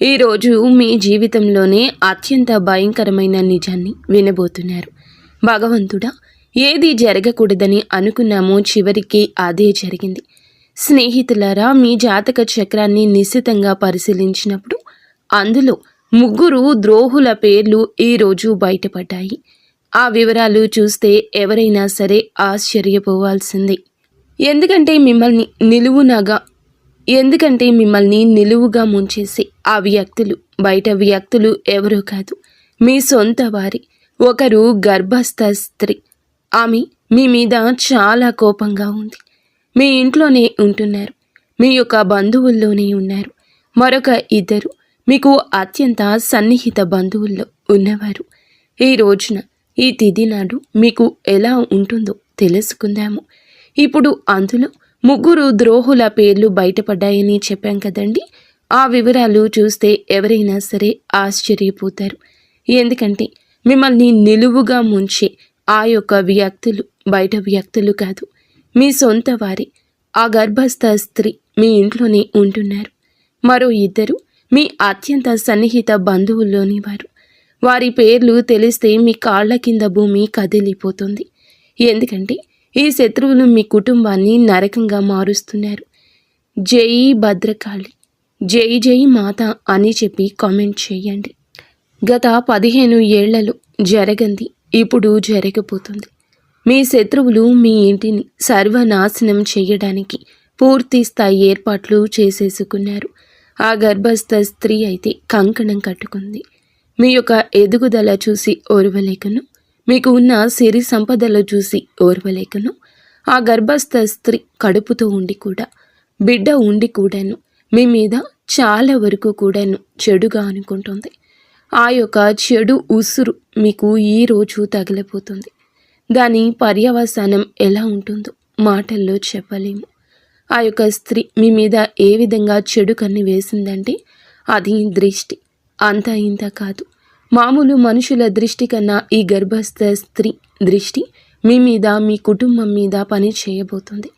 ఈరోజు మీ జీవితంలోనే అత్యంత భయంకరమైన నిజాన్ని వినబోతున్నారు. భగవంతుడా, ఏది జరగకూడదని అనుకున్నామో చివరికి అదే జరిగింది. స్నేహితులారా, మీ జాతక చక్రాన్ని నిశితంగా పరిశీలించినప్పుడు అందులో 3 ద్రోహుల పేర్లు ఈరోజు బయటపడ్డాయి. ఆ వివరాలు చూస్తే ఎవరైనా సరే ఆశ్చర్యపోవాల్సిందే. ఎందుకంటే మిమ్మల్ని నిలువుగా ముంచేసి ఆ వ్యక్తులు బయట వ్యక్తులు ఎవరో కాదు, మీ సొంత వారి. ఒకరు గర్భస్థ స్త్రీ. ఆమె మీ మీద చాలా కోపంగా ఉంది. మీ ఇంట్లోనే ఉంటున్నారు, మీ యొక్క బంధువుల్లోనే ఉన్నారు. మరొక 2 మీకు అత్యంత సన్నిహిత బంధువుల్లో ఉన్నవారు. ఈ రోజున ఈ తిథి నాడు మీకు ఎలా ఉంటుందో తెలుసుకుందాము. ఇప్పుడు అందులో 3 ద్రోహుల పేర్లు బయటపడ్డాయని చెప్పాం కదండి. ఆ వివరాలు చూస్తే ఎవరైనా సరే ఆశ్చర్యపోతారు. ఎందుకంటే మిమ్మల్ని నిలువుగా ముంచే ఆ యొక్క వ్యక్తులు బయట వ్యక్తులు కాదు, మీ సొంత వారి. ఆ గర్భస్థ స్త్రీ మీ ఇంట్లోనే ఉంటున్నారు. మరో 2 మీ అత్యంత సన్నిహిత బంధువుల్లోని వారు. వారి పేర్లు తెలిస్తే మీ కాళ్ల కింద భూమి కదిలిపోతుంది. ఎందుకంటే ఈ శత్రువులు మీ కుటుంబాన్ని నరకంగా మారుస్తున్నారు. జై భద్రకాళి, జై జై మాత అని చెప్పి కామెంట్ చేయండి. గత 15 ఏళ్లలో జరగంది ఇప్పుడు జరగబోతుంది. మీ శత్రువులు మీ ఇంటిని సర్వనాశనం చేయడానికి పూర్తి స్థాయి ఏర్పాట్లు చేసేసుకున్నారు. ఆ గర్భస్థ స్త్రీ అయితే కంకణం కట్టుకుంది. మీ యొక్క ఎదుగుదల చూసి ఓర్వలేకను, మీకు ఉన్న సిరి సంపదలు చూసి ఓర్వలేకను, ఆ గర్భస్థ స్త్రీ కడుపుతో ఉండి కూడా, బిడ్డ ఉండి కూడాను మీ మీద చాలా వరకు కూడాను చెడుగా అనుకుంటుంది. ఆ యొక్క చెడు ఉసురు మీకు ఈరోజు తగిలిపోతుంది. దాని పర్యవసానం ఎలా ఉంటుందో మాటల్లో చెప్పలేము. ఆ యొక్క స్త్రీ మీ మీద ఏ విధంగా చెడు కన్ను వేసిందంటే అది దృష్టి. అంతా ఇంత కాదు, మామూలు మనుషుల దృష్టి కన్నా ఈ గర్భస్థ స్త్రీ దృష్టి మీ మీద, మీ కుటుంబం మీద పని చేయబోతుంది.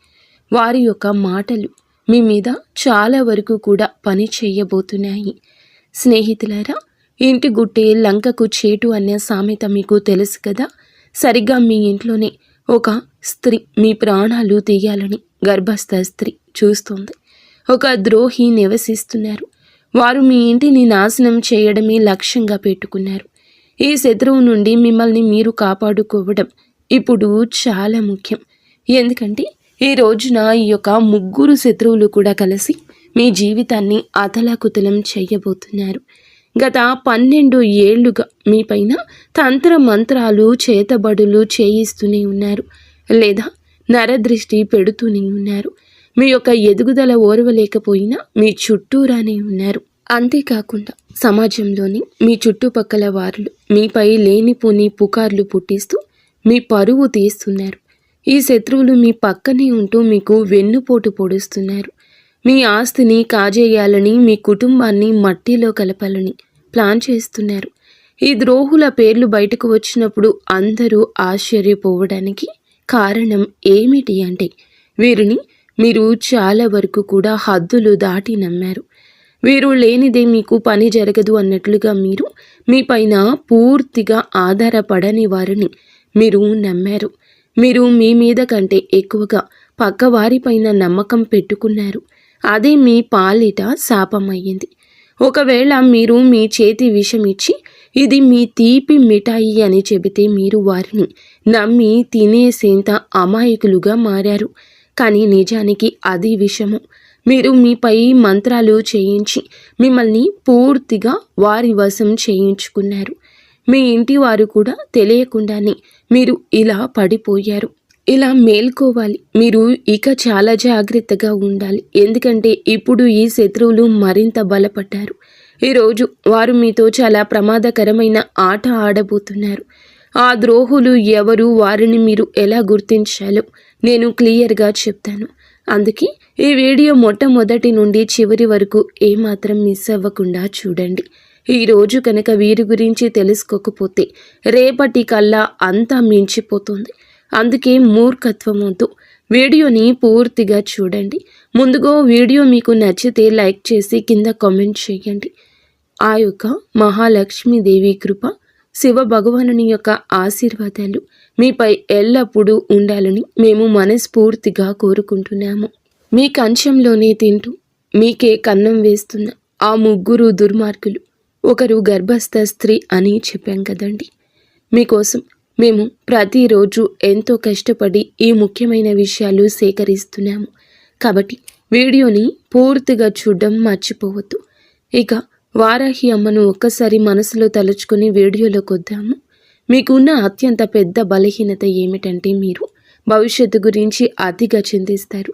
వారి యొక్క మాటలు మీ మీద చాలా వరకు కూడా పని చేయబోతున్నాయి. స్నేహితులారా, ఇంటి గుట్టే లంకకు చేటు అనే సామెత మీకు తెలుసు కదా. సరిగ్గా మీ ఇంట్లోనే ఒక స్త్రీ మీ ప్రాణాలు తీయాలని గర్భస్థ స్త్రీ చూస్తుంది. ఒక ద్రోహి నివసిస్తున్నారు. వారు మీ ఇంటిని నాశనం చేయడమే లక్ష్యంగా పెట్టుకున్నారు. ఈ శత్రువు నుండి మిమ్మల్ని మీరు కాపాడుకోవడం ఇప్పుడు చాలా ముఖ్యం. ఎందుకంటే ఈ రోజున ఈ యొక్క 3 శత్రువులు కూడా కలిసి మీ జీవితాన్ని అతలాకుతలం చేయబోతున్నారు. గత 12 ఏళ్లుగా మీ పైన తంత్ర మంత్రాలు చేతబడులు చేయిస్తూనే ఉన్నారు, లేదా నరదృష్టి పెడుతూనే ఉన్నారు. మీ యొక్క ఎదుగుదల ఓర్వలేకపోయినా మీ చుట్టూరానే ఉన్నారు. అంతేకాకుండా సమాజంలోని మీ చుట్టుపక్కల వారు మీపై లేనిపోని పుకార్లు పుట్టిస్తూ మీ పరువు తీస్తున్నారు. ఈ శత్రువులు మీ పక్కనే ఉంటూ మీకు వెన్నుపోటు పొడుస్తున్నారు. మీ ఆస్తిని కాజేయాలని, మీ కుటుంబాన్ని మట్టిలో కలపాలని ప్లాన్ చేస్తున్నారు. ఈ ద్రోహుల పేర్లు బయటకు వచ్చినప్పుడు అందరూ ఆశ్చర్యపోవడానికి కారణం ఏమిటి అంటే, వీరిని మీరు చాలా వరకు కూడా హద్దులు దాటి నమ్మారు. వీరు లేనిదే మీకు పని జరగదు అన్నట్లుగా మీరు మీ పైన పూర్తిగా ఆధారపడని వారిని మీరు నమ్మారు. మీరు మీ మీద కంటే ఎక్కువగా పక్కవారిపైన నమ్మకం పెట్టుకున్నారు. అదే మీ పాలిట శాపమయ్యింది. ఒకవేళ మీరు మీ చేతి విషం ఇచ్చి ఇది మీ తీపి మిఠాయి అని చెబితే మీరు వారిని నమ్మి తినేసేంత అమాయకులుగా మారారు. కానీ నిజానికి అది విషము. మీరు మీపై మంత్రాలు చేయించి మిమ్మల్ని పూర్తిగా వారి వశం చేయించుకున్నారు. మీ ఇంటి వారు కూడా తెలియకుండానే మీరు ఇలా పడిపోయారు. ఇలా మేల్కోవాలి. మీరు ఇక చాలా జాగ్రత్తగా ఉండాలి. ఎందుకంటే ఇప్పుడు ఈ శత్రువులు మరింత బలపడ్డారు. ఈరోజు వారు మీతో చాలా ప్రమాదకరమైన ఆట ఆడబోతున్నారు. ఆ ద్రోహులు ఎవరు, వారిని మీరు ఎలా గుర్తించాలో నేను క్లియర్గా చెప్తాను. అందుకే ఈ వీడియో మొట్టమొదటి నుండి చివరి వరకు ఏమాత్రం మిస్ అవ్వకుండా చూడండి. ఈరోజు కనుక వీరి గురించి తెలుసుకోకపోతే రేపటి కల్లా అంతా మించిపోతుంది. అందుకే మూర్ఖత్వముతో వీడియోని పూర్తిగా చూడండి. ముందుగా వీడియో మీకు నచ్చితే లైక్ చేసి కింద కామెంట్ చేయండి. ఆ యొక్క మహాలక్ష్మీదేవి కృప, శివ భగవానుని యొక్క ఆశీర్వాదాలు మీపై ఎల్లప్పుడూ ఉండాలని మేము మనస్ఫూర్తిగా కోరుకుంటున్నాము. మీ కంచంలోనే తింటూ మీకే కన్నం వేస్తున్న ఆ ముగ్గురు దుర్మార్గులు ఒకరు గర్భస్థ స్త్రీ అని చెప్పాం కదండి. మీకోసం మేము ప్రతిరోజు ఎంతో కష్టపడి ఈ ముఖ్యమైన విషయాలు సేకరిస్తున్నాము. కాబట్టి వీడియోని పూర్తిగా చూడడం మర్చిపోవద్దు. ఇక వారాహి అమ్మను ఒక్కసారి మనసులో తలుచుకొని వీడియోలోకి వద్దాము. మీకున్న అత్యంత పెద్ద బలహీనత ఏమిటంటే మీరు భవిష్యత్తు గురించి అతిగా చింతిస్తారు.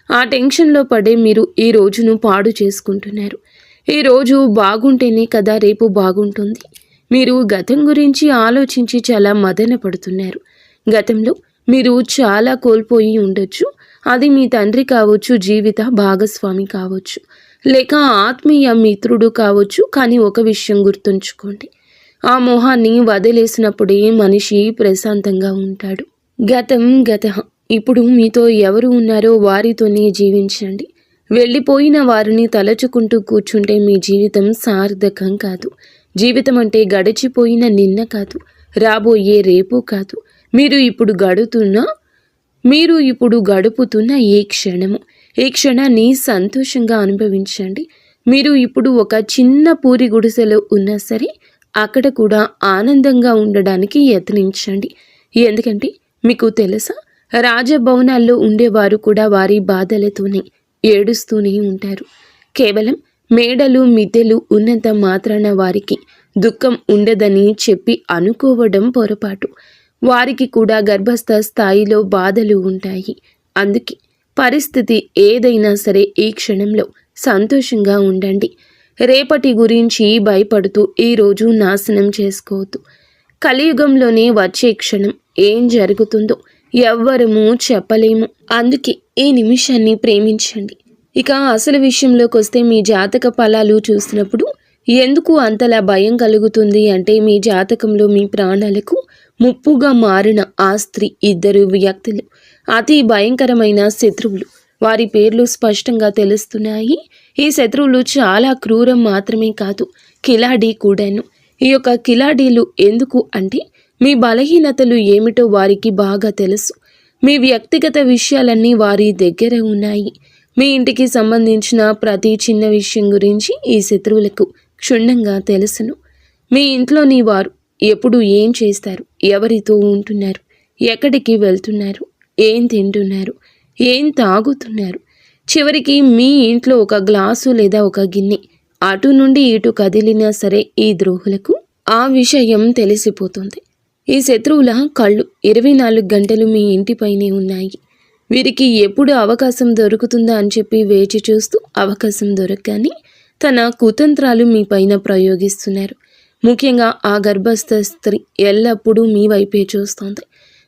ఆ టెన్షన్లో పడే మీరు ఈ రోజును పాడు చేసుకుంటున్నారు. ఈ రోజు బాగుంటేనే కదా రేపు బాగుంటుంది. మీరు గతం గురించి ఆలోచించి చాలా మదన పడుతున్నారు. గతంలో మీరు చాలా కోల్పోయి ఉండొచ్చు. అది మీ తండ్రి కావచ్చు, జీవిత భాగస్వామి కావచ్చు, లేక ఆత్మీయ మిత్రుడు కావచ్చు. కానీ ఒక విషయం గుర్తుంచుకోండి, ఆ మోహాన్ని వదిలేసినప్పుడే మనిషి ప్రశాంతంగా ఉంటాడు. గతం గతః. ఇప్పుడు మీతో ఎవరు ఉన్నారో వారితోనే జీవించండి. వెళ్ళిపోయిన వారిని తలచుకుంటూ కూర్చుంటే మీ జీవితం సార్థకం కాదు. జీవితం అంటే గడిచిపోయిన నిన్న కాదు, రాబోయే రేపు కాదు, మీరు ఇప్పుడు గడుపుతున్న ఈ క్షణము. ఈ క్షణాన్ని సంతోషంగా అనుభవించండి. మీరు ఇప్పుడు ఒక చిన్న పూరి గుడిసెలో ఉన్నా సరే అక్కడ కూడా ఆనందంగా ఉండడానికి యత్నించండి. ఎందుకంటే మీకు తెలుసా, రాజభవనాల్లో ఉండేవారు కూడా వారి బాధలతోనే ఏడుస్తూనే ఉంటారు. కేవలం మేడలు మిద్దెలు ఉన్నంత మాత్రాన వారికి దుఃఖం ఉండదని చెప్పి అనుకోవడం పొరపాటు. వారికి కూడా గర్భస్థ స్థాయిలో బాధలు ఉంటాయి. అందుకే పరిస్థితి ఏదైనా సరే ఈ క్షణంలో సంతోషంగా ఉండండి. రేపటి గురించి భయపడుతూ ఈరోజు నాశనం చేసుకోవద్దు. కలియుగంలోనే వచ్చే క్షణం ఏం జరుగుతుందో ఎవ్వరము చెప్పలేము. అందుకే ఈ నిమిషాన్ని ప్రేమించండి. ఇక అసలు విషయంలోకి వస్తే, మీ జాతక ఫలాలు చూసినప్పుడు ఎందుకు అంతలా భయం కలుగుతుంది అంటే, మీ జాతకంలో మీ ప్రాణాలకు ముప్పుగా మారిన ఆ స్త్రీ ఇద్దరు వ్యక్తులు అతి భయంకరమైన శత్రువులు. వారి పేర్లు స్పష్టంగా తెలుస్తున్నాయి. ఈ శత్రువులు చాలా క్రూరం మాత్రమే కాదు, కిలాడి కూడాను. ఈ యొక్క కిలాడీలు ఎందుకు అంటే, మీ బలహీనతలు ఏమిటో వారికి బాగా తెలుసు. మీ వ్యక్తిగత విషయాలన్నీ వారి దగ్గర ఉన్నాయి. మీ ఇంటికి సంబంధించిన ప్రతి చిన్న విషయం గురించి ఈ శత్రువులకు క్షుణ్ణంగా తెలుసును. మీ ఇంట్లోని వారు ఎప్పుడు ఏం చేస్తారు, ఎవరితో ఉంటున్నారు, ఎక్కడికి వెళ్తున్నారు, ఏం తింటున్నారు, ఏం తాగుతున్నారు, చివరికి మీ ఇంట్లో ఒక గ్లాసు లేదా ఒక గిన్నె అటు నుండి ఇటు కదిలినా సరే ఈ ద్రోహులకు ఆ విషయం తెలిసిపోతుంది. ఈ శత్రువుల కళ్ళు 24 గంటలు మీ ఇంటిపైనే ఉన్నాయి. వీరికి ఎప్పుడు అవకాశం దొరుకుతుందా అని చెప్పి వేచి చూస్తూ అవకాశం దొరకగానే తన కుతంత్రాలు మీ పైన ప్రయోగిస్తున్నారు. ముఖ్యంగా ఆ గర్భస్థ స్త్రీ ఎల్లప్పుడూ మీ వైపే చూస్తోంది.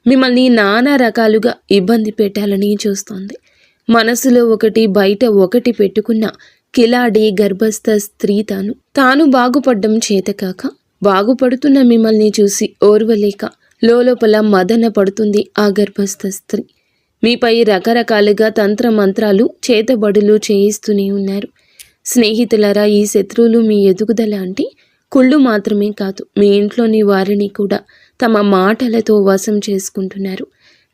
మిమ్మల్ని నానా రకాలుగా ఇబ్బంది పెట్టాలని చూస్తోంది. మనసులో ఒకటి బయట ఒకటి పెట్టుకున్న కిలాడి గర్భస్థ స్త్రీ తాను బాగుపడ్డం చేతకాక బాగుపడుతున్న మిమ్మల్ని చూసి ఓర్వలేక లోపల మదన పడుతుంది ఆ గర్భస్థ స్త్రీ. మీపై రకరకాలుగా తంత్రమంత్రాలు చేతబడులు చేయిస్తూనే ఉన్నారు. స్నేహితులరా, ఈ శత్రువులు మీ ఎదుగుదల అంటే కుళ్ళు మాత్రమే కాదు, మీ ఇంట్లోని వారిని కూడా తమ మాటలతో వశం చేసుకుంటున్నారు.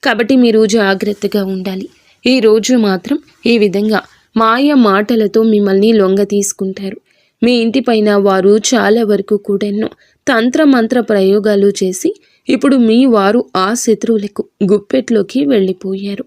కాబట్టి మీరు జాగ్రత్తగా ఉండాలి. ఈ రోజు మాత్రం ఈ విధంగా మాయ మాటలతో మిమ్మల్ని లొంగ తీసుకుంటారు. మీ ఇంటిపైన వారు చాలా వరకు కూడా తంత్రమంత్ర ప్రయోగాలు చేసి ఇప్పుడు మీ వారు ఆ శత్రువులకు గుప్పెట్లోకి వెళ్ళిపోయారు.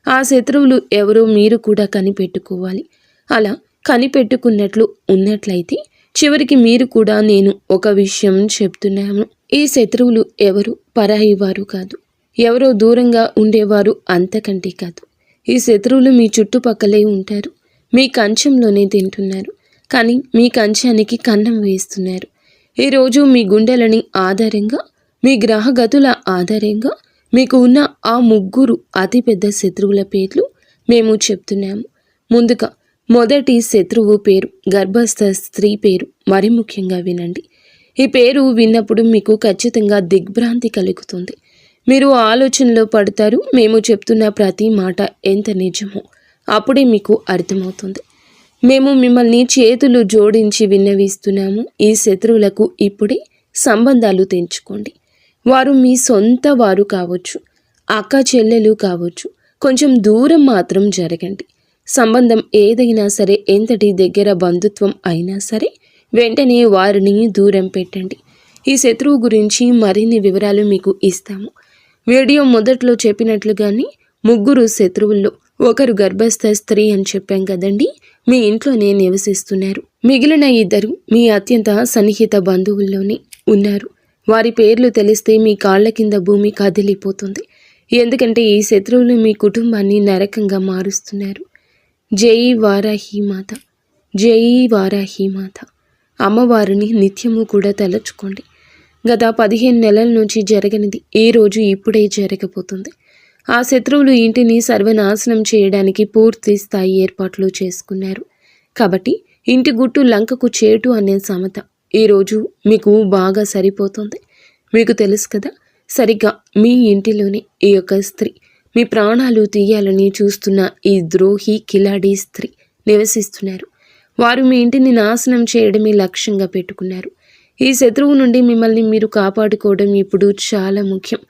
ఆ శత్రువులు ఎవరో మీరు కూడా కనిపెట్టుకోవాలి. అలా కనిపెట్టుకున్నట్లు ఉన్నట్లయితే చివరికి మీరు కూడా నేను ఒక విషయం చెప్తున్నాను. ఈ శత్రువులు ఎవరు పరాయి వారు కాదు, ఎవరో దూరంగా ఉండేవారు అంతకంటే కాదు. ఈ శత్రువులు మీ చుట్టుపక్కలే ఉంటారు. మీ కంచంలోనే తింటున్నారు, కానీ మీ కంచానికి కన్నం వేస్తున్నారు. ఈరోజు మీ గుండెలని ఆధారంగా, మీ గ్రహగతుల ఆధారంగా మీకు ఉన్న ఆ ముగ్గురు అతిపెద్ద శత్రువుల పేర్లు మేము చెప్తున్నాము. ముందుగా మొదటి శత్రువు పేరు గర్భస్థ స్త్రీ పేరు. మరి ముఖ్యంగా వినండి. ఈ పేరు విన్నప్పుడు మీకు ఖచ్చితంగా దిగ్భ్రాంతి కలుగుతుంది. మీరు ఆలోచనలో పడతారు. మేము చెప్తున్న ప్రతి మాట ఎంత నిజమో అప్పుడే మీకు అర్థమవుతుంది. మేము మిమ్మల్ని చేతులు జోడించి విన్నవిస్తున్నాము. ఈ శత్రువులకు ఇప్పుడే సంబంధాలు తెంచుకోండి. వారు మీ సొంత వారు కావచ్చు, అక్క చెల్లెలు కావచ్చు. కొంచెం దూరం మాత్రం జరగండి. సంబంధం ఏదైనా సరే, ఎంతటి దగ్గర బంధుత్వం అయినా సరే, వెంటనే వారిని దూరం పెట్టండి. ఈ శత్రువు గురించి మరిన్ని వివరాలు మీకు ఇస్తాము. వీడియో మొదట్లో చెప్పినట్లుగానే 3 శత్రువుల్లో ఒకరు గర్భస్థ స్త్రీ అని చెప్పాం కదండి. మీ ఇంట్లోనే నివసిస్తున్నారు. మిగిలిన 2 మీ అత్యంత సన్నిహిత బంధువుల్లోనే ఉన్నారు. వారి పేర్లు తెలిస్తే మీ కాళ్ల కింద భూమి కదిలిపోతుంది. ఎందుకంటే ఈ శత్రువులు మీ కుటుంబాన్ని నరకంగా మారుస్తున్నారు. జై వారాహీమాత, జై వారాహీమాత. అమ్మవారిని నిత్యము కూడా తలచుకోండి. గత 15 నెలల నుంచి జరగనిది ఈ రోజు ఇప్పుడే జరగబోతుంది. ఆ శత్రువులు ఇంటిని సర్వనాశనం చేయడానికి పూర్తి స్థాయి ఏర్పాట్లు చేసుకున్నారు. కాబట్టి ఇంటి గుట్టు లంకకు చేటు అనే సమత ఈరోజు మీకు బాగా సరిపోతుంది. మీకు తెలుసు కదా, సరిగ్గా మీ ఇంటిలోనే ఈ యొక్క స్త్రీ మీ ప్రాణాలు తీయాలని చూస్తున్న ఈ ద్రోహి కిలాడీ స్త్రీ నివసిస్తున్నారు. వారు మీ ఇంటిని నాశనం చేయడమే లక్ష్యంగా పెట్టుకున్నారు. ఈ శత్రువు నుండి మిమ్మల్ని మీరు కాపాడుకోవడం ఇప్పుడు చాలా ముఖ్యం.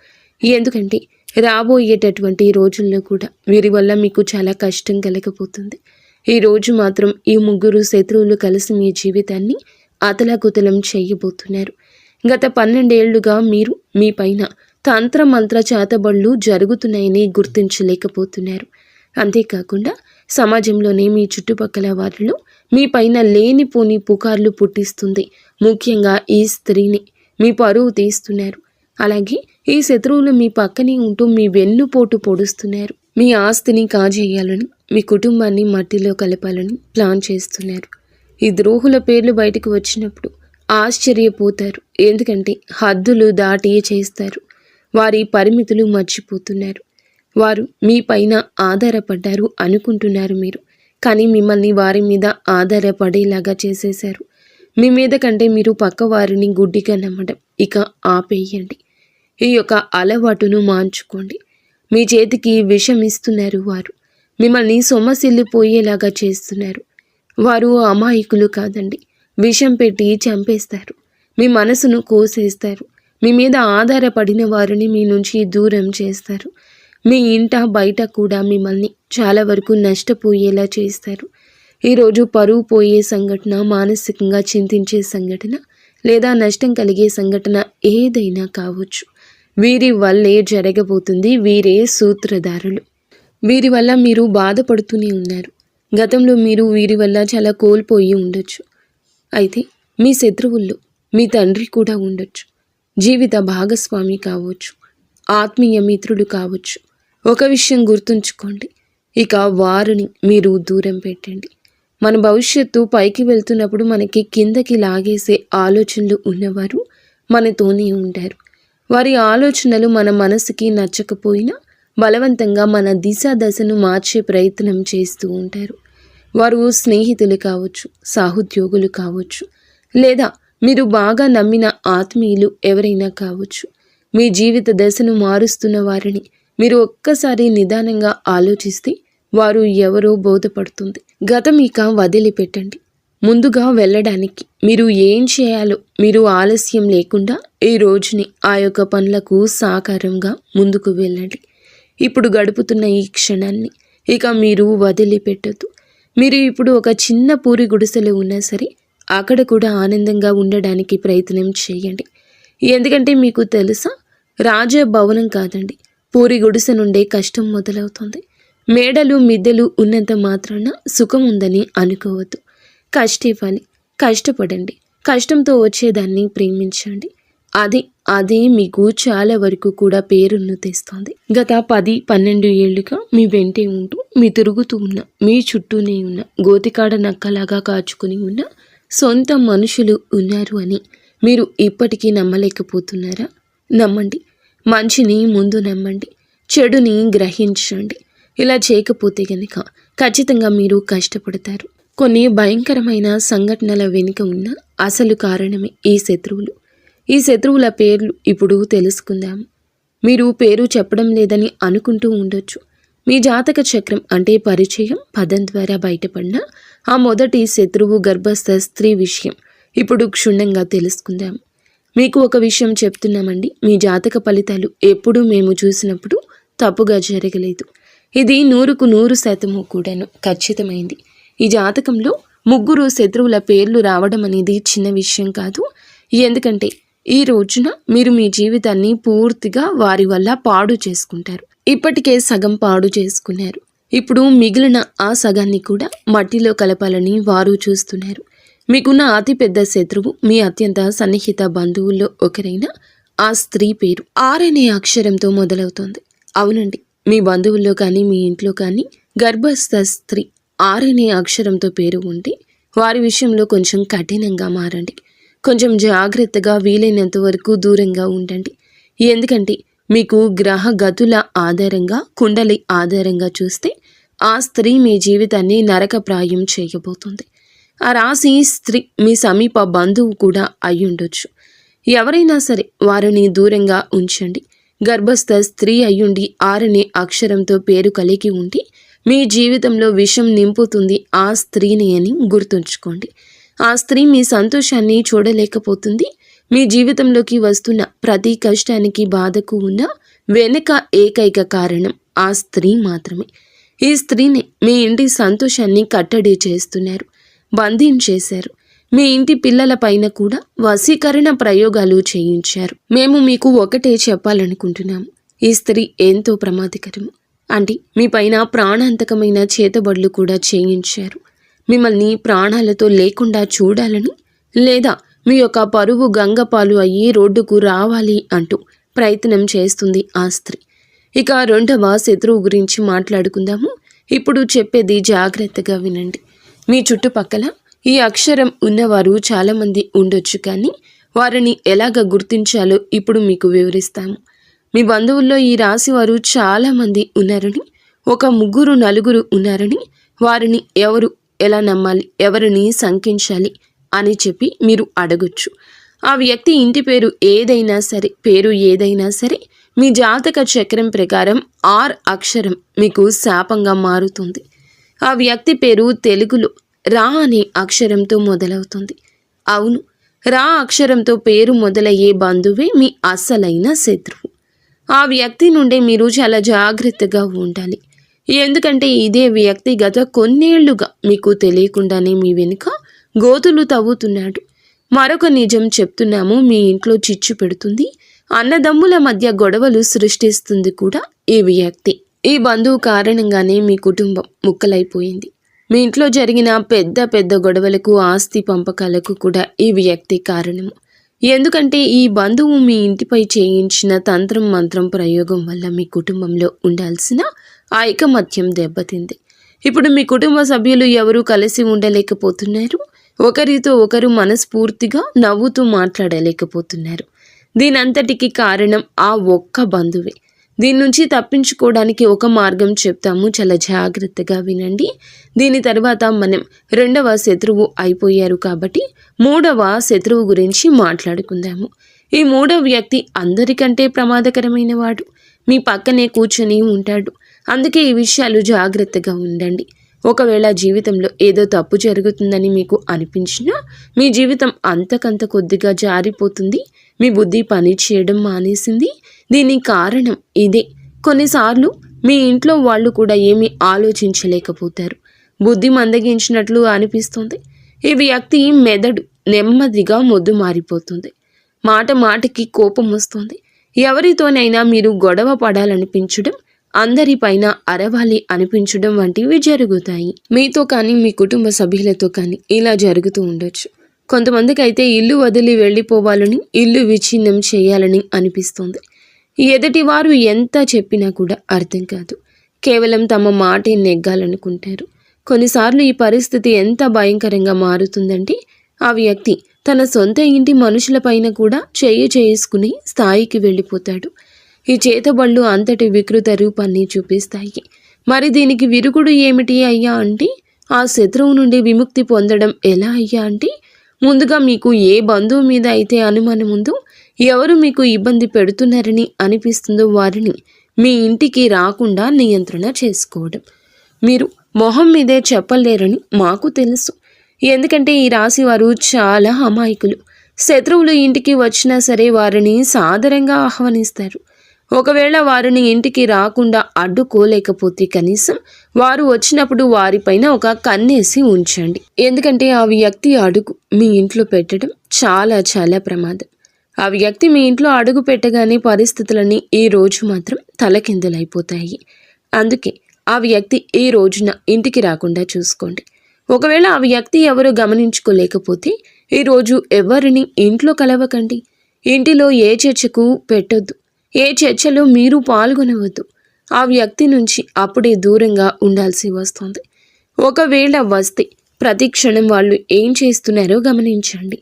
ఎందుకంటే రాబోయేటటువంటి రోజుల్లో కూడా వీరి వల్ల మీకు చాలా కష్టం కలగబోతుంది. ఈ రోజు మాత్రం ఈ 3 శత్రువులు కలిసి మీ జీవితాన్ని అతలాకుతలం చేయబోతున్నారు. గత 12 ఏళ్లుగా మీరు మీ పైన తంత్రమంత్ర చేతబడులు జరుగుతున్నాయని గుర్తించలేకపోతున్నారు. అంతేకాకుండా సమాజంలోనే మీ చుట్టుపక్కల వారిలో మీ పైన లేనిపోని పుకార్లు పుట్టిస్తుంది. ముఖ్యంగా ఈ స్త్రీని మీ పరువు తీస్తున్నారు. అలాగే ఈ శత్రువులు మీ పక్కనే ఉంటూ మీ వెన్నుపోటు పొడుస్తున్నారు. మీ ఆస్తిని కాజేయాలని, మీ కుటుంబాన్ని మట్టిలో కలపాలని ప్లాన్ చేస్తున్నారు. ఈ ద్రోహుల పేర్లు బయటకు వచ్చినప్పుడు ఆశ్చర్యపోతారు. ఎందుకంటే హద్దులు దాటి చేస్తారు. వారి పరిమితులు మర్చిపోతున్నారు. వారు మీ పైన ఆధారపడ్డారు అనుకుంటున్నారు మీరు. కానీ మిమ్మల్ని వారి మీద ఆధారపడేలాగా చేసేశారు. మీ మీద కంటే మీరు పక్క వారిని గుడ్డిగా నమ్మడం ఇక ఆపేయండి. ఈ యొక్క అలవాటును మార్చుకోండి. మీ చేతికి విషం ఇస్తున్నారు వారు. మిమ్మల్ని సొమ్మసిల్లిపోయేలాగా చేస్తున్నారు. వారు అమాయకులు కాదండి. విషం పెట్టి చంపేస్తారు. మీ మనసును కోసేస్తారు. మీ మీద ఆధారపడిన వారిని మీ నుంచి దూరం చేస్తారు. మీ ఇంట బయట కూడా మిమ్మల్ని చాలా వరకు నష్టపోయేలా చేస్తారు. ఈరోజు పరువు పోయే సంఘటన, మానసికంగా చింతించే సంఘటన లేదా నష్టం కలిగే సంఘటన ఏదైనా కావచ్చు. వీరి వల్లే జరగబోతుంది. వీరే సూత్రధారులు. వీరి వల్ల మీరు బాధపడుతూనే ఉన్నారు. గతంలో మీరు వీరి వల్ల చాలా కోల్పోయి ఉండొచ్చు. అయితే మీ శత్రువుల్లో మీ తండ్రి కూడా ఉండొచ్చు. జీవిత భాగస్వామి కావచ్చు, ఆత్మీయ మిత్రుడు కావచ్చు. ఒక విషయం గుర్తుంచుకోండి, ఇక వారిని మీరు దూరం పెట్టండి. మన భవిష్యత్తు పైకి వెళ్తున్నప్పుడు మనకి కిందకి లాగేసే ఆలోచనలు ఉన్నవారు మనతోనే ఉంటారు. వారి ఆలోచనలు మన మనసుకి నచ్చకపోయినా బలవంతంగా మన దశను మార్చే ప్రయత్నం చేస్తూ ఉంటారు. వారు స్నేహితులు కావచ్చు, సహోద్యోగులు కావచ్చు, లేదా మీరు బాగా నమ్మిన ఆత్మీయులు ఎవరైనా కావచ్చు. మీ జీవిత దశను మారుస్తున్న వారిని మీరు ఒక్కసారి నిదానంగా ఆలోచిస్తే వారు ఎవరో బోధపడుతుంది. గతం ఇక వదిలిపెట్టండి. ముందుగా వెళ్ళడానికి మీరు ఏం చేయాలో మీరు ఆలస్యం లేకుండా ఈ రోజుని ఆ యొక్క పనులకు సాకారంగా ముందుకు వెళ్ళండి. ఇప్పుడు గడుపుతున్న ఈ క్షణాన్ని ఇక మీరు వదిలిపెట్టద్దు. మీరు ఇప్పుడు ఒక చిన్న పూరి గుడిసెలో ఉన్నా సరే అక్కడ కూడా ఆనందంగా ఉండడానికి ప్రయత్నం చేయండి. ఎందుకంటే మీకు తెలుసా, రాజభవనం కాదండి, పూరి గుడిసె నుండే కష్టం మొదలవుతుంది. మేడలు మిద్దెలు ఉన్నంత మాత్రాన సుఖం ఉందని అనుకోవద్దు. కష్టపడాలి, కష్టపడండి. కష్టంతో వచ్చేదాన్ని ప్రేమించండి. అదే మీకు చాలా వరకు కూడా పేరును తెస్తుంది. గత 10-12 ఏళ్లుగా మీ వెంటే ఉంటూ మీ తిరుగుతూ ఉన్న, మీ చుట్టూనే ఉన్న, గోతికాడ నక్కలాగా కాచుకుని ఉన్న సొంత మనుషులు ఉన్నారు అని మీరు ఇప్పటికీ నమ్మలేకపోతున్నారా? నమ్మండి. మంచిని ముందు నమ్మండి, చెడుని గ్రహించండి. ఇలా చేయకపోతే కనుక ఖచ్చితంగా మీరు కష్టపడతారు. కొన్ని భయంకరమైన సంఘటనల వెనుక ఉన్న అసలు కారణమే ఈ శత్రువులు. ఈ శత్రువుల పేర్లు ఇప్పుడు తెలుసుకుందాము. మీరు పేరు చెప్పడం లేదని అనుకుంటూ ఉండొచ్చు. మీ జాతక చక్రం అంటే పరిచయం పదం ద్వారా బయటపడిన ఆ మొదటి శత్రువు గర్భస్థ స్త్రీ విషయం ఇప్పుడు క్షుణ్ణంగా తెలుసుకుందాం. మీకు ఒక విషయం చెప్తున్నామండి, మీ జాతక ఫలితాలు ఎప్పుడూ మేము చూసినప్పుడు తప్పుగా జరగలేదు. ఇది 100% కూడాను ఖచ్చితమైంది. ఈ జాతకంలో 3 శత్రువుల పేర్లు రావడం అనేది చిన్న విషయం కాదు. ఎందుకంటే ఈ రోజున మీరు మీ జీవితాన్ని పూర్తిగా వారి వల్ల పాడు చేసుకుంటారు. ఇప్పటికే సగం పాడు చేసుకున్నారు. ఇప్పుడు మిగిలిన ఆ సగాన్ని కూడా మట్టిలో కలపాలని వారు చూస్తున్నారు. మీకున్న అతిపెద్ద శత్రువు మీ అత్యంత సన్నిహిత బంధువుల్లో ఒకరైన ఆ స్త్రీ పేరు ఆర్ అనే అక్షరంతో మొదలవుతోంది. అవునండి, మీ బంధువుల్లో కానీ మీ ఇంట్లో కానీ గర్భస్థ స్త్రీ ఆర్ అనే అక్షరంతో పేరు ఉంటే వారి విషయంలో కొంచెం కఠినంగా మారండి. కొంచెం జాగ్రత్తగా, వీలైనంత వరకు దూరంగా ఉండండి. ఎందుకంటే మీకు గ్రహ గతుల ఆధారంగా, కుండలి ఆధారంగా చూస్తే ఆ స్త్రీ మీ జీవితాన్ని నరకప్రాయం చేయబోతుంది. ఆ రాశి స్త్రీ మీ సమీప బంధువు కూడా అయ్యుండొచ్చు. ఎవరైనా సరే వారిని దూరంగా ఉంచండి. గర్భస్థ స్త్రీ అయ్యుండి ఆరనే అక్షరంతో పేరు కలిగి ఉండి మీ జీవితంలో విషం నింపుతుంది ఆ స్త్రీని అని గుర్తుంచుకోండి. ఆ స్త్రీ మీ సంతోషాన్ని చూడలేకపోతుంది. మీ జీవితంలోకి వస్తున్న ప్రతి కష్టానికి, బాధకు ఉన్న వెనుక ఏకైక కారణం ఆ స్త్రీ మాత్రమే. ఈ స్త్రీని మీ ఇంటి సంతోషాన్ని కట్టడి చేస్తున్నారు, బంధించేశారు. మీ ఇంటి పిల్లల పైన కూడా వశీకరణ ప్రయోగాలు చేయించారు. మేము మీకు ఒకటే చెప్పాలనుకుంటున్నాము, ఈ స్త్రీ ఎంతో ప్రమాదకరము. అంటే మీ పైన ప్రాణాంతకమైన చేతబడులు కూడా చేయించారు. మిమ్మల్ని ప్రాణాలతో లేకుండా చూడాలని, లేదా మీ యొక్క పరువు గంగపాలు అయ్యి రోడ్డుకు రావాలి అంటూ ప్రయత్నం చేస్తుంది ఆ స్త్రీ. ఇక 2వ శత్రువు గురించి మాట్లాడుకుందాము. ఇప్పుడు చెప్పేది జాగ్రత్తగా వినండి. మీ చుట్టుపక్కల ఈ అక్షరం ఉన్నవారు చాలామంది ఉండొచ్చు, కానీ వారిని ఎలాగ గుర్తించాలో ఇప్పుడు మీకు వివరిస్తాము. మీ బంధువుల్లో ఈ రాశి వారు చాలామంది ఉన్నారని, ఒక 3-4 ఉన్నారని, వారిని ఎవరు ఎలా నమ్మాలి, ఎవరిని శంకించాలి అని చెప్పి మీరు అడగొచ్చు. ఆ వ్యక్తి ఇంటి పేరు ఏదైనా సరే మీ జాతక చక్రం ప్రకారం ఆర్ అక్షరం మీకు శాపంగా మారుతుంది. ఆ వ్యక్తి పేరు తెలుగులో రా అనే అక్షరంతో మొదలవుతుంది. అవును, రా అక్షరంతో పేరు మొదలయ్యే బంధువే మీ అసలైన శత్రువు. ఆ వ్యక్తి నుండి మీరు చాలా జాగ్రత్తగా ఉండాలి. ఎందుకంటే ఇదే వ్యక్తి గత కొన్నేళ్లుగా మీకు తెలియకుండానే మీ వెనుక గోతులు తవ్వుతున్నాడు. మరొక నిజం చెప్తున్నాము, మీ ఇంట్లో చిచ్చు పెడుతుంది, అన్నదమ్ముల మధ్య గొడవలు సృష్టిస్తుంది కూడా ఈ వ్యక్తి. ఈ బంధువు కారణంగానే మీ కుటుంబం ముక్కలైపోయింది. మీ ఇంట్లో జరిగిన పెద్ద పెద్ద గొడవలకు, ఆస్తి పంపకాలకు కూడా ఈ వ్యక్తి కారణము. ఎందుకంటే ఈ బంధువు మీ ఇంటిపై చేయించిన తంత్రం మంత్రం ప్రయోగం వల్ల మీ కుటుంబంలో ఉండాల్సిన ఐకమత్యం దెబ్బతింది. ఇప్పుడు మీ కుటుంబ సభ్యులు ఎవరూ కలిసి ఉండలేకపోతున్నారు. ఒకరితో ఒకరు మనస్ఫూర్తిగా నవ్వుతూ మాట్లాడలేకపోతున్నారు. దీనంతటికి కారణం ఆ ఒక్క బంధువే. దీని నుంచి తప్పించుకోవడానికి ఒక మార్గం చెప్తాము, చాలా జాగ్రత్తగా వినండి. దీని తర్వాత మనం 2వ శత్రువు అయిపోయారు కాబట్టి 3వ శత్రువు గురించి మాట్లాడుకుందాము. ఈ 3వ వ్యక్తి అందరికంటే ప్రమాదకరమైన వాడు. మీ పక్కనే కూర్చొని ఉంటాడు. అందుకే ఈ విషయాలు జాగ్రత్తగా ఉండండి. ఒకవేళ జీవితంలో ఏదో తప్పు జరుగుతుందని మీకు అనిపించినా మీ జీవితం అంతకంత కొద్దిగా జారిపోతుంది. మీ బుద్ధి పని చేయడం మానేసింది. దీనికి కారణం ఇదే. కొన్నిసార్లు మీ ఇంట్లో వాళ్ళు కూడా ఏమీ ఆలోచించలేకపోతారు. బుద్ధి మందగించినట్లు అనిపిస్తుంది. ఈ వ్యక్తి మెదడు నెమ్మదిగా మొద్దు మారిపోతుంది. మాట మాటకి కోపం వస్తుంది. ఎవరితోనైనా మీరు గొడవ పడాలనిపించడం, అందరిపైన అరవాలి అనిపించడం వంటివి జరుగుతాయి. మీతో కానీ మీ కుటుంబ సభ్యులతో కానీ ఇలా జరుగుతూ ఉండొచ్చు. కొంతమందికి అయితే ఇల్లు వదిలి వెళ్ళిపోవాలని, ఇల్లు విచ్ఛిన్నం చేయాలని అనిపిస్తుంది. ఎదుటి వారు ఎంత చెప్పినా కూడా అర్థం కాదు. కేవలం తమ మాటే నెగ్గాలనుకుంటారు. కొన్నిసార్లు ఈ పరిస్థితి ఎంత భయంకరంగా మారుతుందంటే ఆ వ్యక్తి తన సొంత ఇంటి మనుషులపైన కూడా చేసుకుని స్థాయికి వెళ్ళిపోతాడు. ఈ చేతబళ్ళు అంతటి వికృత రూపాన్ని చూపిస్తాయి. మరి దీనికి విరుగుడు ఏమిటి అయ్యా అంటే, ఆ శత్రువు నుండి విముక్తి పొందడం ఎలా అయ్యా అంటే, ముందుగా మీకు ఏ బంధువు మీద అయితే అనుమానం ఉందో, ఎవరు మీకు ఇబ్బంది పెడుతున్నారని అనిపిస్తుందో వారిని మీ ఇంటికి రాకుండా నియంత్రణ చేసుకోవడం. మీరు మొహం మీదే చెప్పలేరని మాకు తెలుసు. ఎందుకంటే ఈ రాశి వారు చాలా అమాయకులు. శత్రువులు ఇంటికి వచ్చినా సరే వారిని సాదరంగా ఆహ్వానిస్తారు. ఒకవేళ వారిని ఇంటికి రాకుండా అడ్డుకోలేకపోతే కనీసం వారు వచ్చినప్పుడు వారిపైన ఒక కన్నేసి ఉంచండి. ఎందుకంటే ఆ వ్యక్తి అడుగు మీ ఇంట్లో పెట్టడం చాలా చాలా ప్రమాదం. ఆ వ్యక్తి మీ ఇంట్లో అడుగు పెట్టగానే పరిస్థితులన్నీ ఈ రోజు మాత్రం తలకిందులైపోతాయి. అందుకే ఆ వ్యక్తి ఈ రోజున ఇంటికి రాకుండా చూసుకోండి. ఒకవేళ ఆ వ్యక్తి ఎవరు గమనించుకోలేకపోతే ఈరోజు ఎవరిని ఇంట్లో కలవకండి. ఇంటిలో ఏ చర్చకు పెట్టొద్దు. ఏ చర్చలో మీరు పాల్గొనవద్దు. ఆ వ్యక్తి నుంచి అప్పుడే దూరంగా ఉండాల్సి వస్తుంది. ఒకవేళ వస్తే ప్రతి క్షణం వాళ్ళు ఏం చేస్తున్నారో గమనించండి.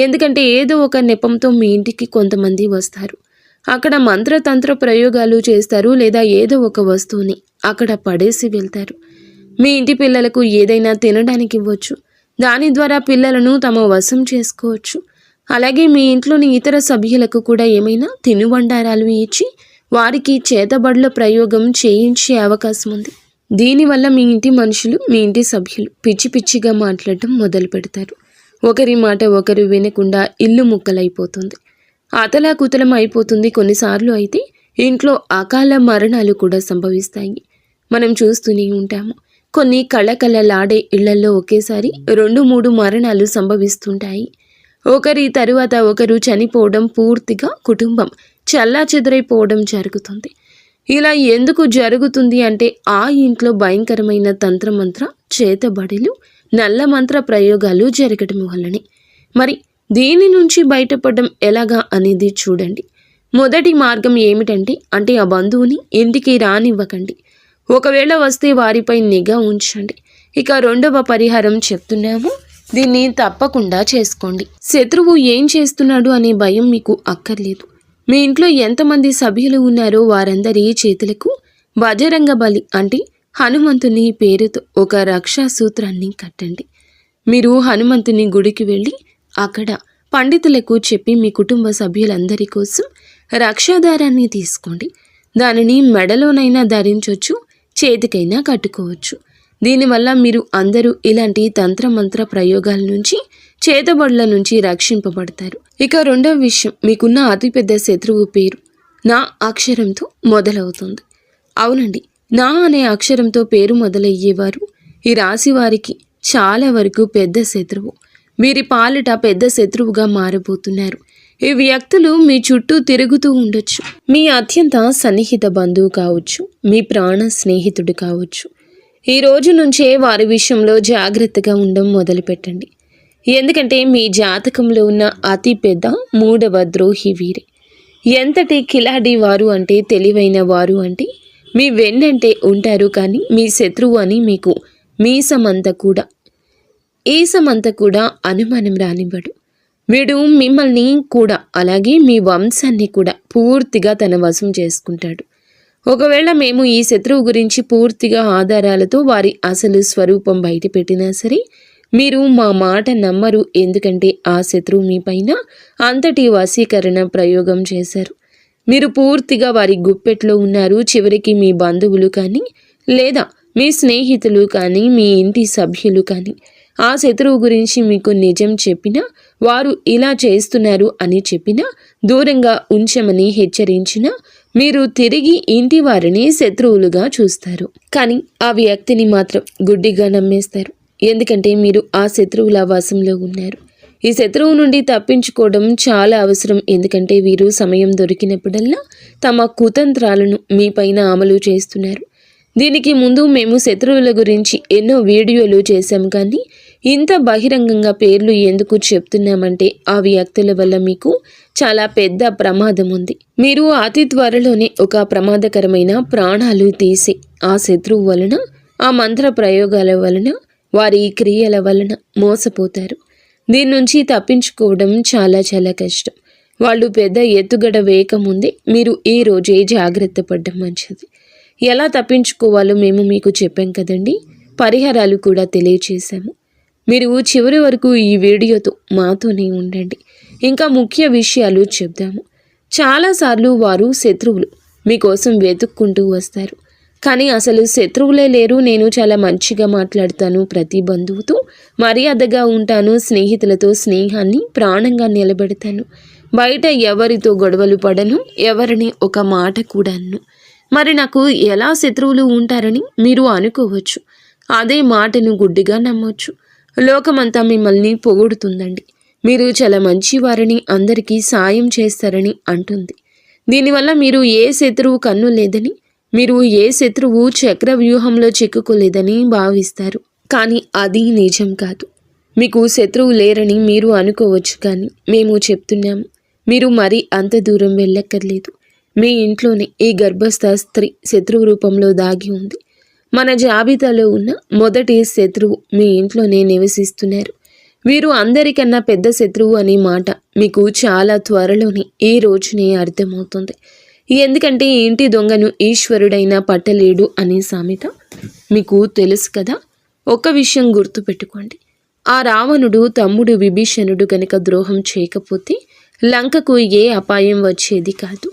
ఎందుకంటే ఏదో ఒక నెపంతో మీ ఇంటికి కొంతమంది వస్తారు. అక్కడ మంత్రతంత్ర ప్రయోగాలు చేస్తారు, లేదా ఏదో ఒక వస్తువుని అక్కడ పడేసి వెళ్తారు. మీ ఇంటి పిల్లలకు ఏదైనా తినడానికి ఇవ్వచ్చు. దాని ద్వారా పిల్లలను తమ వశం చేసుకోవచ్చు. అలాగే మీ ఇంట్లోని ఇతర సభ్యులకు కూడా ఏమైనా తినుబండారాలు ఇచ్చి వారికి చేతబడుల ప్రయోగం చేయించే అవకాశం ఉంది. దీనివల్ల మీ ఇంటి మనుషులు, మీ ఇంటి సభ్యులు పిచ్చి పిచ్చిగా మాట్లాడటం మొదలు పెడతారు. ఒకరి మాట ఒకరు వినకుండా ఇల్లు ముక్కలైపోతుంది. అతలాకుతలం అయిపోతుంది. కొన్నిసార్లు అయితే ఇంట్లో అకాల మరణాలు కూడా సంభవిస్తాయి. మనం చూస్తూనే ఉంటాము. కొన్ని కళకళలాడే ఇళ్లలో ఒకేసారి 2-3 మరణాలు సంభవిస్తుంటాయి. ఒకరి తరువాత ఒకరు చనిపోవడం, పూర్తిగా కుటుంబం చెల్లాచెదురైపోవడం జరుగుతుంది. ఇలా ఎందుకు జరుగుతుంది అంటే ఆ ఇంట్లో భయంకరమైన తంత్రమంత్ర చేతబడులు, నల్ల మంత్ర ప్రయోగాలు జరగడం వల్లనే. మరి దీని నుంచి బయటపడడం ఎలాగా అనేది చూడండి. మొదటి మార్గం ఏమిటంటే ఆ బంధువుని ఇంటికి రానివ్వకండి. ఒకవేళ వస్తే వారిపై నిఘా ఉంచండి. ఇక రెండవ పరిహారం చెప్తున్నాము, దీన్ని తప్పకుండా చేసుకోండి. శత్రువు ఏం చేస్తున్నాడు అనే భయం మీకు అక్కర్లేదు. మీ ఇంట్లో ఎంతమంది సభ్యులు ఉన్నారో వారందరి చేతులకు బజరంగ బలి హనుమంతుని పేరుతో ఒక రక్షా సూత్రాన్ని కట్టండి. మీరు హనుమంతుని గుడికి వెళ్ళి అక్కడ పండితులకు చెప్పి మీ కుటుంబ సభ్యులందరి కోసం రక్షాదారాన్ని తీసుకోండి. దానిని మెడలోనైనా ధరించవచ్చు, చేతికైనా కట్టుకోవచ్చు. దీనివల్ల మీరు అందరూ ఇలాంటి తంత్రమంత్ర ప్రయోగాల నుంచి, చేతబడుల నుంచి రక్షింపబడతారు. ఇక రెండవ విషయం, మీకున్న అతిపెద్ద శత్రువు పేరు నా అక్షరంతో మొదలవుతుంది. అవునండి, నా అనే అక్షరంతో పేరు మొదలయ్యేవారు ఈ రాశి వారికి చాలా వరకు పెద్ద శత్రువు. వీరి పాలిట పెద్ద శత్రువుగా మారబోతున్నారు. ఈ వ్యక్తులు మీ చుట్టూ తిరుగుతూ ఉండొచ్చు. మీ అత్యంత సన్నిహిత బంధువు కావచ్చు, మీ ప్రాణ స్నేహితుడు కావచ్చు. ఈ రోజు నుంచే వారి విషయంలో జాగ్రత్తగా ఉండడం మొదలుపెట్టండి. ఎందుకంటే మీ జాతకంలో ఉన్న అతి పెద్ద 3వ ద్రోహి వీరే. ఎంతటి కిలాడి వారు తెలివైన వారు మీ వెన్నంటే ఉంటారు. కానీ మీ శత్రువు అని మీకు ఈసమంతా కూడా అనుమానం రానివ్వడు. వీడు మిమ్మల్ని కూడా అలాగే మీ వంశాన్ని కూడా పూర్తిగా తన వశం చేసుకుంటాడు. ఒకవేళ మేము ఈ శత్రువు గురించి పూర్తిగా ఆధారాలతో వారి అసలు స్వరూపం బయట పెట్టినా సరే మీరు మా మాట నమ్మరు. ఎందుకంటే ఆ శత్రువు మీ పైన అంతటి వశీకరణ ప్రయోగం చేశారు. మీరు పూర్తిగా వారి గుప్పెట్లో ఉన్నారు. చివరికి మీ బంధువులు కానీ, లేదా మీ స్నేహితులు కానీ, మీ ఇంటి సభ్యులు కానీ ఆ శత్రువు గురించి మీకు నిజం చెప్పినా, వారు ఇలా చేస్తున్నారు అని చెప్పినా, దూరంగా ఉంచమని హెచ్చరించినా మీరు తిరిగి ఇంటి వారిని శత్రువులుగా చూస్తారు. కానీ ఆ వ్యక్తిని మాత్రం గుడ్డిగా నమ్మేస్తారు. ఎందుకంటే మీరు ఆ శత్రువుల వశంలో ఉన్నారు. ఈ శత్రువు నుండి తప్పించుకోవడం చాలా అవసరం. ఎందుకంటే వీరు సమయం దొరికినప్పుడల్లా తమ కుతంత్రాలను మీపైన అమలు చేస్తున్నారు. దీనికి ముందు మేము శత్రువుల గురించి ఎన్నో వీడియోలు చేశాం. కానీ ఇంత బహిరంగంగా పేర్లు ఎందుకు చెప్తున్నామంటే ఆ వ్యక్తుల వల్ల మీకు చాలా పెద్ద ప్రమాదం ఉంది. మీరు అతి త్వరలోనే ఒక ప్రమాదకరమైన ప్రాణాలు తీసి ఆ శత్రువు వలన, ఆ మంత్ర ప్రయోగాల వలన, వారి క్రియల వలన మోసపోతారు. దీని నుంచి తప్పించుకోవడం చాలా చాలా కష్టం. వాళ్ళు పెద్ద ఎత్తుగడ వేయకముందే మీరు ఈ రోజే జాగ్రత్త పడడం మంచిది. ఎలా తప్పించుకోవాలో మేము మీకు చెప్పాం కదండి. పరిహారాలు కూడా తెలియచేశాము. మీరు చివరి వరకు ఈ వీడియోతో మాతోనే ఉండండి. ఇంకా ముఖ్య విషయాలు చెప్దాము. చాలాసార్లు వారు శత్రువులు మీకోసం వెతుక్కుంటూ వస్తారు. కానీ అసలు శత్రువులే లేరు. నేను చాలా మంచిగా మాట్లాడతాను, ప్రతి బంధువుతో మర్యాదగా ఉంటాను, స్నేహితులతో స్నేహాన్ని ప్రాణంగా నిలబెడతాను, బయట ఎవరితో గొడవలు పడను, ఎవరిని ఒక మాట కూడా అన్ను. మరి నాకు ఎలా శత్రువులు ఉంటారని మీరు అనుకోవచ్చు. అదే మాటను గుడ్డిగా నమ్మొచ్చు. లోకమంతా మిమ్మల్ని పొగుడుతుందండి. మీరు చాలా మంచివారని, అందరికీ సాయం చేస్తారని అంటుంది. దీనివల్ల మీరు ఏ శత్రువు కన్ను లేదని, మీరు ఏ శత్రువు చక్ర వ్యూహంలో చిక్కుకోలేదని భావిస్తారు. కానీ అది నిజం కాదు. మీకు శత్రువు లేరని మీరు అనుకోవచ్చు, కానీ మేము చెప్తున్నాము, మీరు మరీ అంత దూరం వెళ్ళక్కర్లేదు. మీ ఇంట్లోనే ఈ గర్భస్థ స్త్రీ శత్రువు రూపంలో దాగి ఉంది. మన జాబితాలో ఉన్న మొదటి శత్రువు మీ ఇంట్లోనే నివసిస్తున్నారు. వీరు అందరికన్నా పెద్ద శత్రువు అనే మాట మీకు చాలా త్వరలోనే ఈ రోజునే అర్థమవుతుంది. ఎందుకంటే ఇంటి దొంగను ఈశ్వరుడైనా పట్టలేడు అనే సామెత మీకు తెలుసు కదా. ఒక విషయం గుర్తుపెట్టుకోండి. ఆ రావణుడు తమ్ముడు విభీషణుడు గనక ద్రోహం చేయకపోతే లంకకు ఏ అపాయం వచ్చేది కాదు.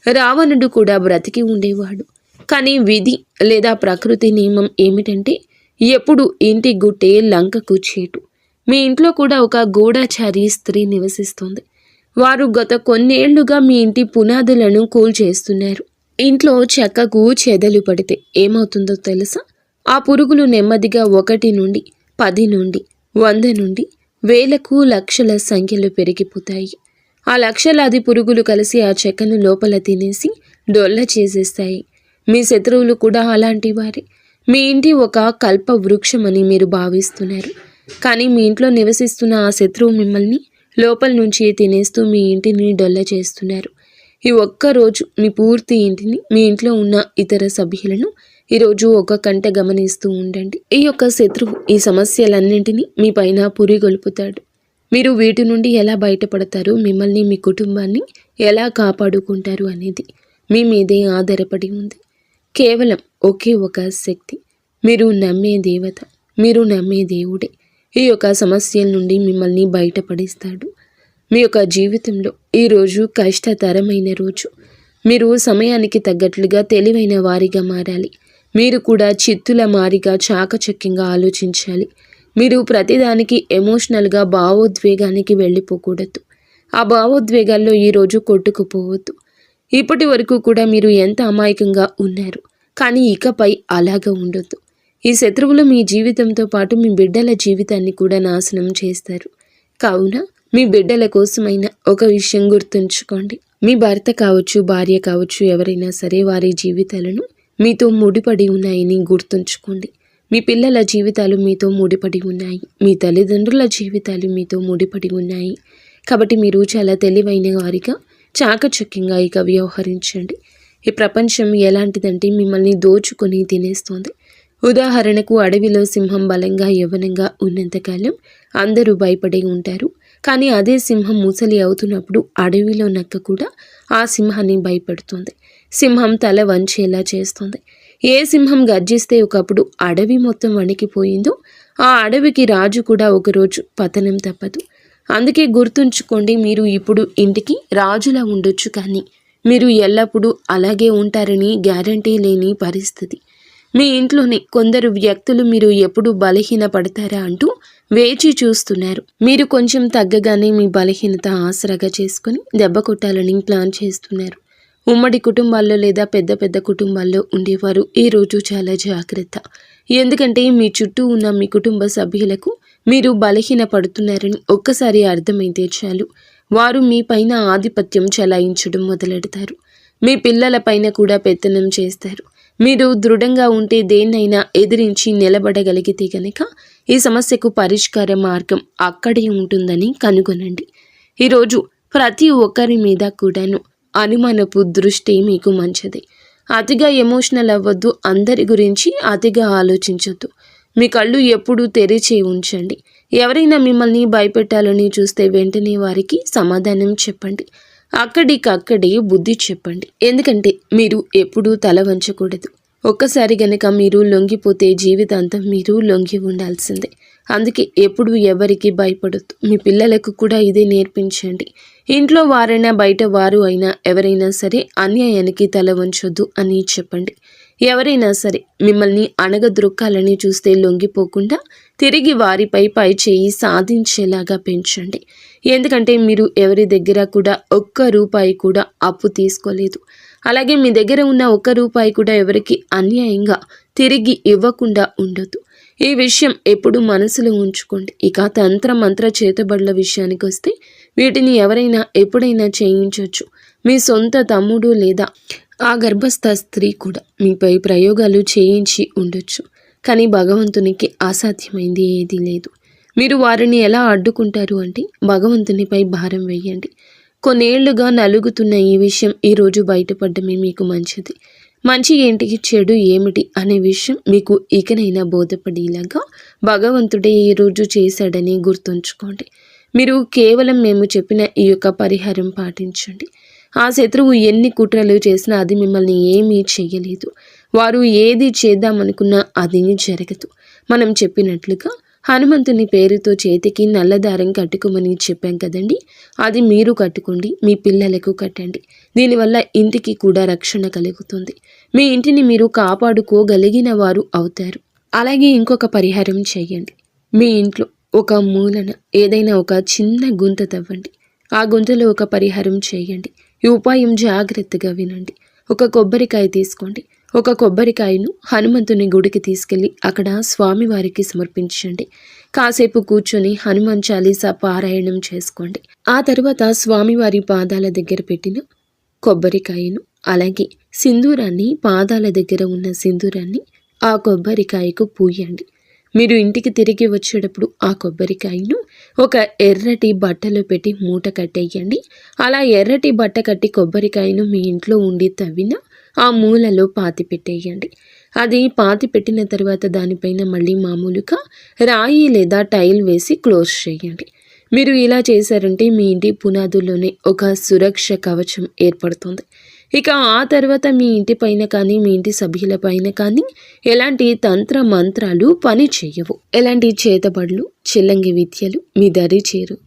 రావణుడు కూడా బ్రతికి ఉండేవాడు. కానీ విధి లేదా ప్రకృతి నియమం ఏమిటంటే ఎప్పుడు ఇంటి గుట్టే లంకకు చేటు. మీ ఇంట్లో కూడా ఒక గూఢచారి స్త్రీ నివసిస్తోంది. వారు గత కొన్నేళ్లుగా మీ ఇంటి పునాదులను కూల్చేస్తున్నారు. ఇంట్లో చెక్కకు చెదలు పడితే ఏమవుతుందో తెలుసా? ఆ పురుగులు నెమ్మదిగా 1 నుండి 10 నుండి 100 నుండి వేలకు లక్షల సంఖ్యలో పెరిగిపోతాయి. ఆ లక్షలాది పురుగులు కలిసి ఆ చెక్కను లోపల తినేసి డొల్ల చేసేస్తాయి. మీ శత్రువులు కూడా అలాంటి వారే. మీ ఇంటి ఒక కల్ప వృక్షమని మీరు భావిస్తున్నారు. కానీ మీ ఇంట్లో నివసిస్తున్న ఆ శత్రువు మిమ్మల్ని లోపల నుంచి తినేస్తూ మీ ఇంటిని డొల్ల చేస్తున్నారు. ఈ ఒక్కరోజు మీ పూర్తి ఇంటిని, మీ ఇంట్లో ఉన్న ఇతర సభ్యులను ఈరోజు ఒక కంట గమనిస్తూ ఉండండి. ఈ యొక్క శత్రువు ఈ సమస్యలన్నింటినీ మీ పైన పురిగొల్పుతాడు. మీరు వీటి నుండి ఎలా బయటపడతారు, మిమ్మల్ని మీ కుటుంబాన్ని ఎలా కాపాడుకుంటారు అనేది మీ మీదే ఆధారపడి ఉంది. కేవలం ఒకే ఒక శక్తి, మీరు నమ్మే దేవత, మీరు నమ్మే దేవుడే ఈ యొక్క సమస్యల నుండి మిమ్మల్ని బయటపడిస్తాడు. మీ యొక్క జీవితంలో ఈరోజు కష్టతరమైన రోజు. మీరు సమయానికి తగ్గట్లుగా తెలివైన వారిగా మారాలి. మీరు కూడా చిత్తుల మారిగా చాకచక్యంగా ఆలోచించాలి. మీరు ప్రతిదానికి ఎమోషనల్గా భావోద్వేగానికి వెళ్ళిపోకూడదు. ఆ భావోద్వేగాల్లో ఈరోజు కొట్టుకుపోవద్దు. ఇప్పటి వరకు కూడా మీరు ఎంత అమాయకంగా ఉన్నారు, కానీ ఇకపై అలాగా ఉండొద్దు. ఈ శత్రువులు మీ జీవితంతో పాటు మీ బిడ్డల జీవితాన్ని కూడా నాశనం చేస్తారు. కావున మీ బిడ్డల కోసమైనా ఒక విషయం గుర్తుంచుకోండి. మీ భర్త కావచ్చు, భార్య కావచ్చు, ఎవరైనా సరే వారి జీవితాలను మీతో ముడిపడి ఉన్నాయని గుర్తుంచుకోండి. మీ పిల్లల జీవితాలు మీతో ముడిపడి ఉన్నాయి. మీ తల్లిదండ్రుల జీవితాలు మీతో ముడిపడి ఉన్నాయి. కాబట్టి మీరు చాలా తెలివైన వారిగా, చాకచక్యంగా ఇక వ్యవహరించండి. ఈ ప్రపంచం ఎలాంటిదంటే మిమ్మల్ని దోచుకొని తినేస్తోంది. ఉదాహరణకు అడవిలో సింహం బలంగా యవ్వనంగా ఉన్నంతకాలం అందరూ భయపడి ఉంటారు. కానీ అదే సింహం ముసలి అవుతున్నప్పుడు అడవిలో నక్క కూడా ఆ సింహాన్ని భయపడుతుంది. సింహం తల వంచేలా చేస్తుంది. ఏ సింహం గర్జిస్తే ఒకప్పుడు అడవి మొత్తం వణికిపోయిందో ఆ అడవికి రాజు కూడా ఒకరోజు పతనం తప్పదు. అందుకే గుర్తుంచుకోండి, మీరు ఇప్పుడు ఇంటికి రాజులా ఉండొచ్చు, కానీ మీరు ఎల్లప్పుడూ అలాగే ఉంటారని గ్యారంటీ లేని పరిస్థితి. మీ ఇంట్లోని కొందరు వ్యక్తులు మీరు ఎప్పుడు బలహీన పడతారా అంటూ వేచి చూస్తున్నారు. మీరు కొంచెం తగ్గగానే మీ బలహీనత ఆసరాగా చేసుకుని దెబ్బ కొట్టాలని ప్లాన్ చేస్తున్నారు. ఉమ్మడి కుటుంబాల్లో లేదా పెద్ద పెద్ద కుటుంబాల్లో ఉండేవారు ఈరోజు చాలా జాగ్రత్త. ఎందుకంటే మీ చుట్టూ ఉన్న మీ కుటుంబ సభ్యులకు మీరు బలహీన పడుతున్నారని ఒక్కసారి అర్థమైతే చాలు, వారు మీ పైన ఆధిపత్యం చెలాయించడం మొదలెడతారు. మీ పిల్లల పైన కూడా పెత్తనం చేస్తారు. మీరు దృఢంగా ఉంటే దేన్నైనా ఎదిరించి నిలబడగలిగితే గనక ఈ సమస్యకు పరిష్కార మార్గం అక్కడే ఉంటుందని కనుగొనండి. ఈరోజు ప్రతి ఒక్కరి మీద కూడాను అనుమానపు దృష్టి మీకు మంచిది. అతిగా ఎమోషనల్ అవ్వద్దు. అందరి గురించి అతిగా ఆలోచించొద్దు. మీ కళ్ళు ఎప్పుడూ తెరిచి ఉంచండి. ఎవరైనా మిమ్మల్ని భయపెట్టాలని చూస్తే వెంటనే వారికి సమాధానం చెప్పండి. అక్కడికక్కడే బుద్ధి చెప్పండి. ఎందుకంటే మీరు ఎప్పుడూ తల వంచకూడదు. ఒక్కసారి గనక మీరు లొంగిపోతే జీవితాంతం మీరు లొంగి ఉండాల్సిందే. అందుకే ఎప్పుడు ఎవరికి భయపడొద్దు. మీ పిల్లలకు కూడా ఇదే నేర్పించండి. ఇంట్లో వారైనా బయట వారు అయినా ఎవరైనా సరే అన్యాయానికి తల వంచొద్దు అని చెప్పండి. ఎవరైనా సరే మిమ్మల్ని అణగద్రొక్కాలని చూస్తే లొంగిపోకుండా తిరిగి వారిపై పై చేయి సాధించేలాగా పెంచండి. ఎందుకంటే మీరు ఎవరి దగ్గర కూడా ఒక్క రూపాయి కూడా అప్పు తీసుకోలేదు. అలాగే మీ దగ్గర ఉన్న ఒక్క రూపాయి కూడా ఎవరికి అన్యాయంగా తిరిగి ఇవ్వకుండా ఉండొద్దు. ఈ విషయం ఎప్పుడు మనసులో ఉంచుకోండి. ఇక తంత్ర మంత్ర చేతబడుల విషయానికి వస్తే వీటిని ఎవరైనా ఎప్పుడైనా చేయించవచ్చు. మీ సొంత తమ్ముడు లేదా ఆ గర్భస్థ స్త్రీ కూడా మీపై ప్రయోగాలు చేయించి ఉండొచ్చు. కానీ భగవంతునికి అసాధ్యమైంది ఏదీ లేదు. మీరు వారిని ఎలా అడ్డుకుంటారు అంటే భగవంతునిపై భారం వేయండి. కొన్నేళ్లుగా నలుగుతున్న ఈ విషయం ఈరోజు బయటపడమే మీకు మంచిది. మంచి ఏంటి, చెడు ఏమిటి అనే విషయం మీకు ఇకనైనా బోధపడేలాగా భగవంతుడే ఈరోజు చేశాడని గుర్తుంచుకోండి. మీరు కేవలం మేము చెప్పిన ఈ యొక్క పరిహారం పాటించండి. ఆ శత్రువు ఎన్ని కుట్రలు చేసినా అది మిమ్మల్ని ఏమీ చేయలేదు. వారు ఏది చేద్దామనుకున్నా అది జరగదు. మనం చెప్పినట్లుగా హనుమంతుని పేరుతో చేతికి నల్లదారం కట్టుకోమని చెప్పాం కదండి. అది మీరు కట్టుకోండి, మీ పిల్లలకు కట్టండి. దీనివల్ల ఇంటికి కూడా రక్షణ కలుగుతుంది. మీ ఇంటిని మీరు కాపాడుకోగలిగిన వారు అవుతారు. అలాగే ఇంకొక పరిహారం చేయండి. మీ ఇంట్లో ఒక మూలన ఏదైనా ఒక చిన్న గుంత తవ్వండి. ఆ గుంతలో ఒక పరిహారం చేయండి. ఈ ఉపాయం జాగ్రత్తగా వినండి. ఒక కొబ్బరికాయ తీసుకోండి. ఒక కొబ్బరికాయను హనుమంతుని గుడికి తీసుకెళ్ళి అక్కడ స్వామివారికి సమర్పించండి. కాసేపు కూర్చొని హనుమాన్ చాలీసా పారాయణం చేసుకోండి. ఆ తర్వాత స్వామివారి పాదాల దగ్గర పెట్టిన కొబ్బరికాయను అలాగే సింధూరాన్ని, పాదాల దగ్గర ఉన్న సింధూరాన్ని ఆ కొబ్బరికాయకు పూయండి. మీరు ఇంటికి తిరిగి వచ్చేటప్పుడు ఆ కొబ్బరికాయను ఒక ఎర్రటి బట్టలో పెట్టి మూట కట్టేయండి. అలా ఎర్రటి బట్ట కట్టి కొబ్బరికాయను మీ ఇంట్లో ఉండి తవ్విన ఆ మూలలో పాతి పెట్టేయండి. అది పాతి పెట్టిన తర్వాత దానిపైన మళ్ళీ మామూలుగా రాయి లేదా టైల్ వేసి క్లోజ్ చేయండి. మీరు ఇలా చేశారంటే మీ ఇంటి పునాదుల్లోనే ఒక సురక్ష కవచం ఏర్పడుతుంది. ఇక ఆ తర్వాత మీ ఇంటి పైన కానీ మీ ఇంటి సభ్యుల పైన కానీ ఎలాంటి తంత్ర మంత్రాలు పని చేయవు. ఎలాంటి చేతబడులు, చిల్లంగి విద్యలు మీ దరి చేరు.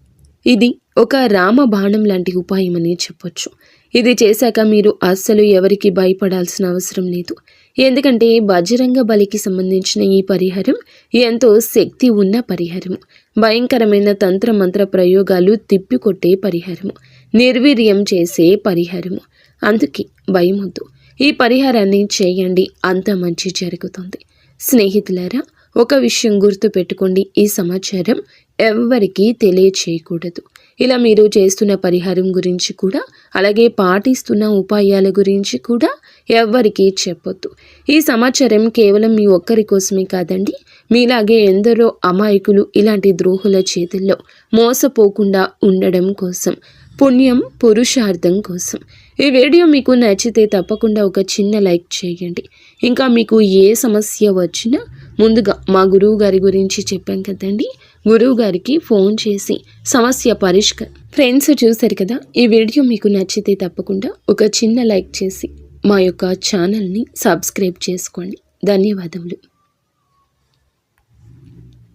ఇది ఒక రామ బాణం లాంటి ఉపాయం అని చెప్పొచ్చు. ఇది చేశాక మీరు అస్సలు ఎవరికి భయపడాల్సిన అవసరం లేదు. ఎందుకంటే బజరంగ బలికి సంబంధించిన ఈ పరిహారం ఎంతో శక్తి ఉన్న పరిహారము. భయంకరమైన తంత్ర మంత్ర ప్రయోగాలు తిప్పికొట్టే పరిహారము, నిర్వీర్యం చేసే పరిహారము. అందుకే భయమొద్దు, ఈ పరిహారాన్ని చేయండి, అంత మంచి జరుగుతుంది. స్నేహితులారా, ఒక విషయం గుర్తు పెట్టుకోండి, ఈ సమాచారం ఎవ్వరికీ తెలియచేయకూడదు. ఇలా మీరు చేస్తున్న పరిహారం గురించి కూడా అలాగే పాటిస్తున్న ఉపాయాల గురించి కూడా ఎవ్వరికీ చెప్పొద్దు. ఈ సమాచారం కేవలం మీ ఒక్కరి కోసమే కాదండి, మీలాగే ఎందరో అమాయకులు ఇలాంటి ద్రోహుల చేతుల్లో మోసపోకుండా ఉండడం కోసం, పుణ్యం పురుషార్థం కోసం. ఈ వీడియో మీకు నచ్చితే తప్పకుండా ఒక చిన్న లైక్ చేయండి. ఇంకా మీకు ఏ సమస్య వచ్చినా ముందుగా మా గురువు గారి గురించి చెప్పాం కదండి, గురువు గారికి ఫోన్ చేసి సమస్య పరిష్కారం. ఫ్రెండ్స్, చూశారు కదా, ఈ వీడియో మీకు నచ్చితే తప్పకుండా ఒక చిన్న లైక్ చేసి మా యొక్క ఛానల్ని సబ్స్క్రైబ్ చేసుకోండి. ధన్యవాదములు.